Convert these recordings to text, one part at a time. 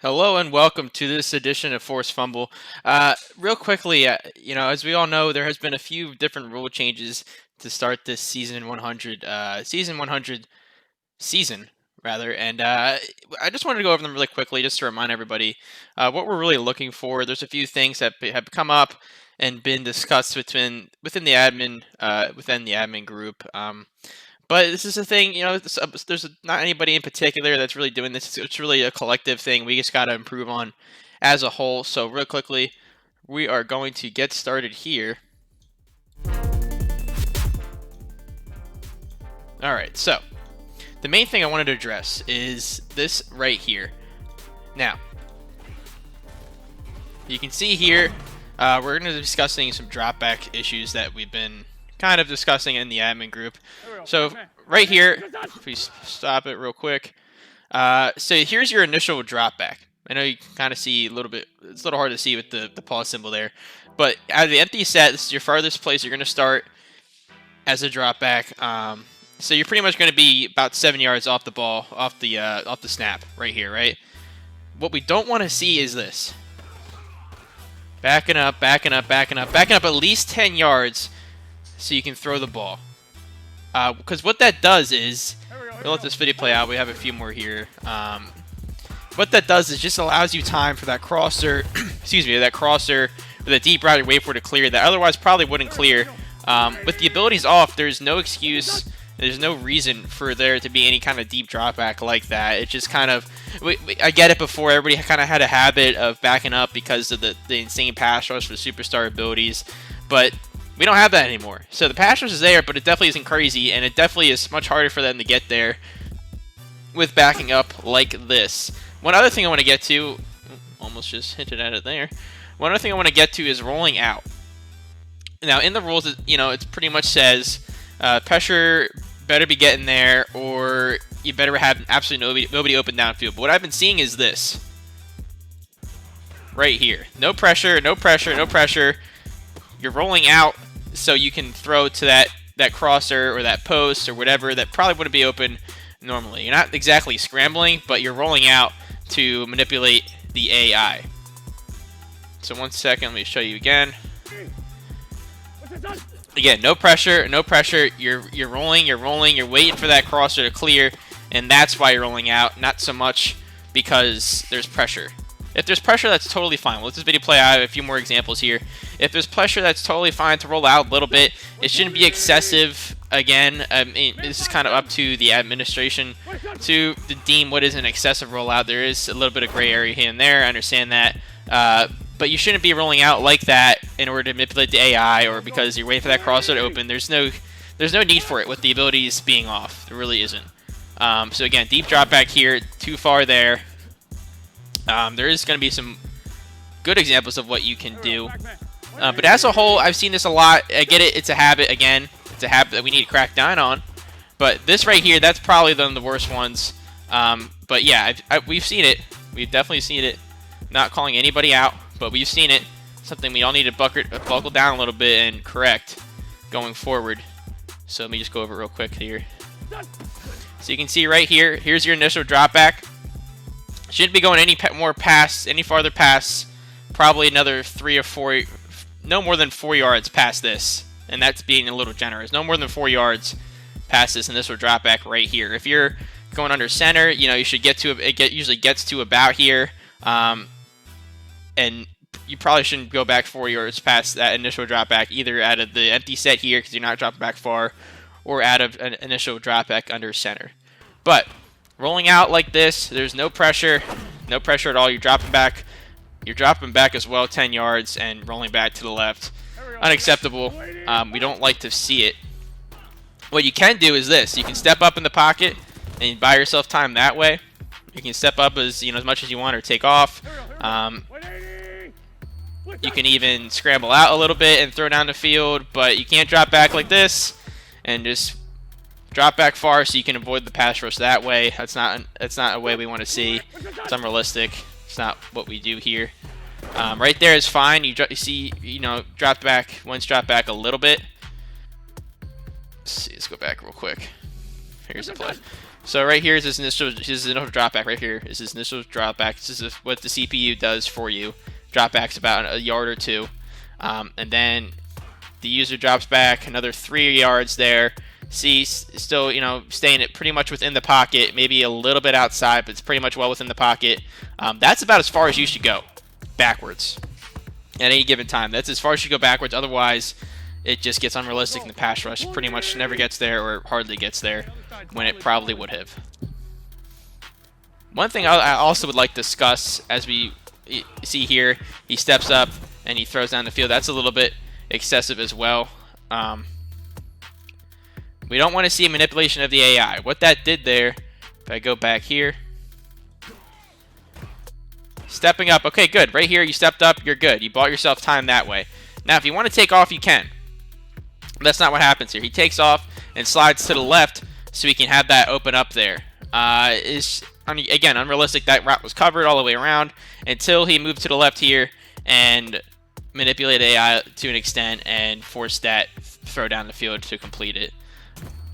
Hello and welcome to this edition of Force Fumble. Real quickly, as we all know, there has been a few different rule changes to start this season 100, season rather, and I just wanted to go over them really quickly, just to remind everybody what we're really looking for. There's a few things that have come up and been discussed within the admin group. But this is a thing, there's not anybody in particular that's really doing this. It's really a collective thing. We just got to improve on as a whole. So real quickly, we are going to get started here. All right, so the main thing I wanted to address is this right here. Now, you can see here, we're going to be discussing some dropback issues that we've been kind of discussing in the admin group. So right here, if we stop it real quick, so here's your initial dropback. I know you can kind of see a little bit, it's a little hard to see with the pause symbol there, but out of the empty set, this is your farthest place you're going to start as a dropback. So you're pretty much going to be about 7 yards off the ball, off the snap right here, right? What we don't want to see is this. Backing up at least 10 yards so you can throw the ball. Because what that does is, we'll let this video play out, we have a few more here. What that does is just allows you time for that crosser, or the deep route you wait for to clear that otherwise probably wouldn't clear. With the abilities off, there's no excuse, there's no reason for there to be any kind of deep drop back like that. It just kind of, I get it before, everybody kind of had a habit of backing up because of the insane pass rush with superstar abilities, but we don't have that anymore. So the pass rush is there, but it definitely isn't crazy, and it definitely is much harder for them to get there with backing up like this. One other thing I want to get to, almost just hinted at it there. One other thing I want to get to is rolling out. Now in the rules, it pretty much says pressure better be getting there, or you better have absolutely nobody open downfield. But what I've been seeing is this right here: no pressure, no pressure, no pressure. You're rolling out so you can throw to that crosser or that post or whatever that probably wouldn't be open normally. You're not exactly scrambling, but you're rolling out to manipulate the AI. So 1 second, let me show you again. Again, no pressure, no pressure. You're rolling, you're waiting for that crosser to clear, and that's why you're rolling out, not so much because there's pressure. If there's pressure, that's totally fine. We'll let this video play out. I have a few more examples here. If there's pressure, that's totally fine to roll out a little bit. It shouldn't be excessive. Again, I mean, this is kind of up to the administration to deem what is an excessive rollout. There is a little bit of gray area here and there. I understand that. But you shouldn't be rolling out like that in order to manipulate the AI or because you're waiting for that crosser to open. There's no need for it with the abilities being off. There really isn't. So again, deep drop back here, too far there. There is going to be some good examples of what you can do. But as a whole, I've seen this a lot. I get it. It's a habit. Again, it's a habit that we need to crack down on. But this right here, that's probably one of the worst ones. But yeah, we've seen it. We've definitely seen it. Not calling anybody out, but we've seen it. Something we all need to buckle down a little bit and correct going forward. So let me just go over it real quick here. So you can see right here, here's your initial drop back. Shouldn't be going any farther past, probably another 3 or 4, no more than 4 yards past this, and that's being a little generous. No more than 4 yards past this initial drop back right here. If you're going under center, you should get to it usually gets to about here, and you probably shouldn't go back 4 yards past that initial drop back, either out of the empty set here because you're not dropping back far, or out of an initial drop back under center. But rolling out like this, there's no pressure at all. You're dropping back as well 10 yards and rolling back to the left. Unacceptable. We don't like to see it. What you can do is this: you can step up in the pocket and buy yourself time that way. You can step up as much as you want or take off. You can even scramble out a little bit and throw down the field, but you can't drop back like this and just drop back far so you can avoid the pass rush that way. That's not a way we want to see. It's unrealistic. It's not what we do here. Right there is fine. You see, drop back a little bit. Let's go back real quick. Here's the play. So right here is his initial dropback. Right here is his initial dropback. This is what the CPU does for you. Dropback's about a yard or two, and then the user drops back another 3 yards there. See, still, you know, staying it pretty much within the pocket, maybe a little bit outside, but it's pretty much well within the pocket. That's about as far as you should go backwards at any given time. That's as far as you go backwards. Otherwise, it just gets unrealistic, and the pass rush pretty much never gets there or hardly gets there when it probably would have. One thing I also would like to discuss, as we see here, he steps up and he throws down the field. That's a little bit excessive as well. We don't want to see a manipulation of the AI. What that did there, if I go back here, stepping up. Okay, good. Right here, you stepped up. You're good. You bought yourself time that way. Now, if you want to take off, you can. That's not what happens here. He takes off and slides to the left so he can have that open up there. Again, unrealistic. That route was covered all the way around until he moved to the left here and manipulated AI to an extent and forced that throw down the field to complete it.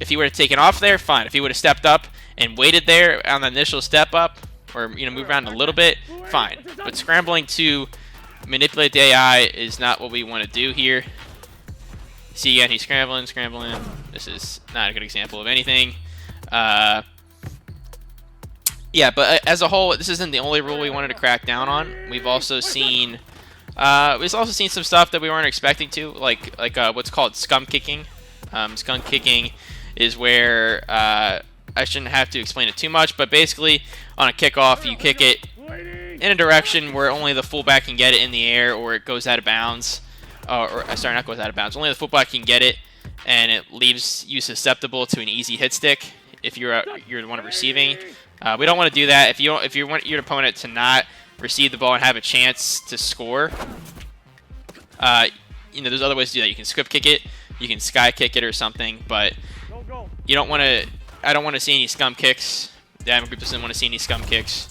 If he would have taken off there, fine. If he would have stepped up and waited there on the initial step up, or move around a little bit, fine. But scrambling to manipulate the AI is not what we want to do here. See again, he's scrambling. This is not a good example of anything. Yeah, but as a whole, this isn't the only rule we wanted to crack down on. We've also seen some stuff that we weren't expecting to, like what's called scum kicking. Scum kicking is where I shouldn't have to explain it too much, but basically on a kickoff, you kick it in a direction where only the fullback can get it in the air, or it goes out of bounds. Sorry, not goes out of bounds. Only the fullback can get it, and it leaves you susceptible to an easy hit stick if you're the one receiving. We don't want to do that. If you want your opponent to not receive the ball and have a chance to score, there's other ways to do that. You can script kick it, you can sky kick it or something, but you don't want to. I don't want to see any scum kicks. The admin group doesn't want to see any scum kicks.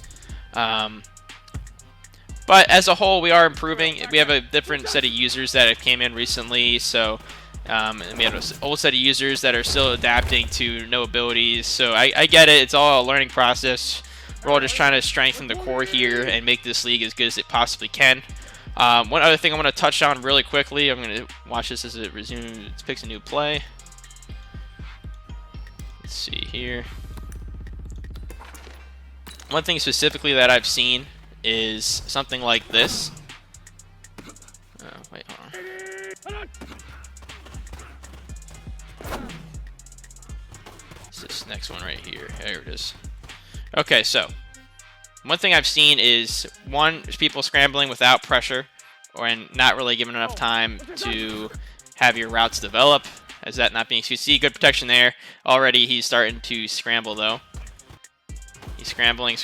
But as a whole, we are improving. We have a different set of users that have came in recently, so and we have an old set of users that are still adapting to no abilities. So I get it. It's all a learning process. We're all just trying to strengthen the core here and make this league as good as it possibly can. One other thing I want to touch on really quickly. I'm going to watch this as it resumes. It picks a new play. Let's see here. One thing specifically that I've seen is something like this. Oh, wait, hold on. It's this next one right here. There it is. Okay, so one thing I've seen is people scrambling without pressure and not really given enough time to have your routes develop. As that not being, so you see good protection there. Already he's starting to scramble though. He's scrambling.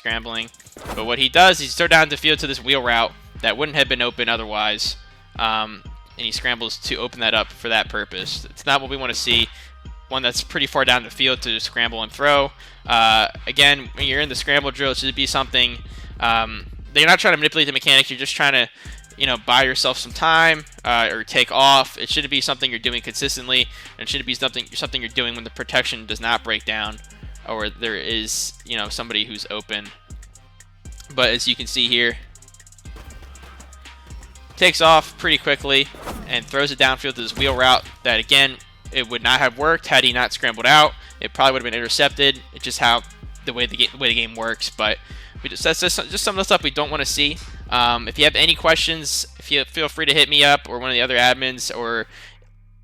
But what he does is he's throw down the field to this wheel route that wouldn't have been open otherwise. And he scrambles to open that up for that purpose. It's not what we want to see. One that's pretty far down the field to scramble and throw. Again, when you're in the scramble drill, it should be something. You're not trying to manipulate the mechanics. You're just trying to, buy yourself some time or take off. It shouldn't be something you're doing consistently, and it shouldn't be something you're doing when the protection does not break down, or there is somebody who's open. But as you can see here, takes off pretty quickly and throws it downfield to this wheel route that, again, it would not have worked had he not scrambled out. It probably would have been intercepted. It's just how the way the game works. But that's just some of the stuff we don't want to see. If you have any questions, feel free to hit me up or one of the other admins. Or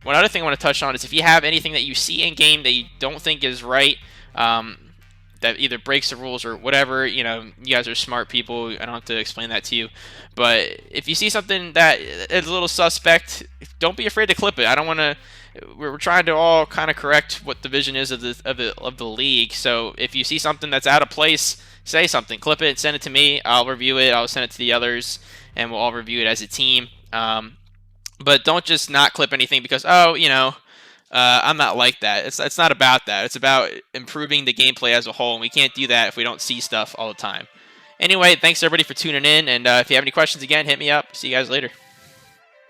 one other thing I want to touch on is if you have anything that you see in game that you don't think is right, that either breaks the rules or whatever, you guys are smart people. I don't have to explain that to you. But if you see something that is a little suspect, don't be afraid to clip it. I don't want to. We're trying to all kind of correct what the vision is of the league. So if you see something that's out of place, say something, clip it, send it to me. I'll review it. I'll send it to the others, and we'll all review it as a team. But don't just not clip anything because I'm not like that. It's not about that. It's about improving the gameplay as a whole, and we can't do that if we don't see stuff all the time. Anyway, thanks everybody for tuning in, and if you have any questions, again, hit me up. See you guys later.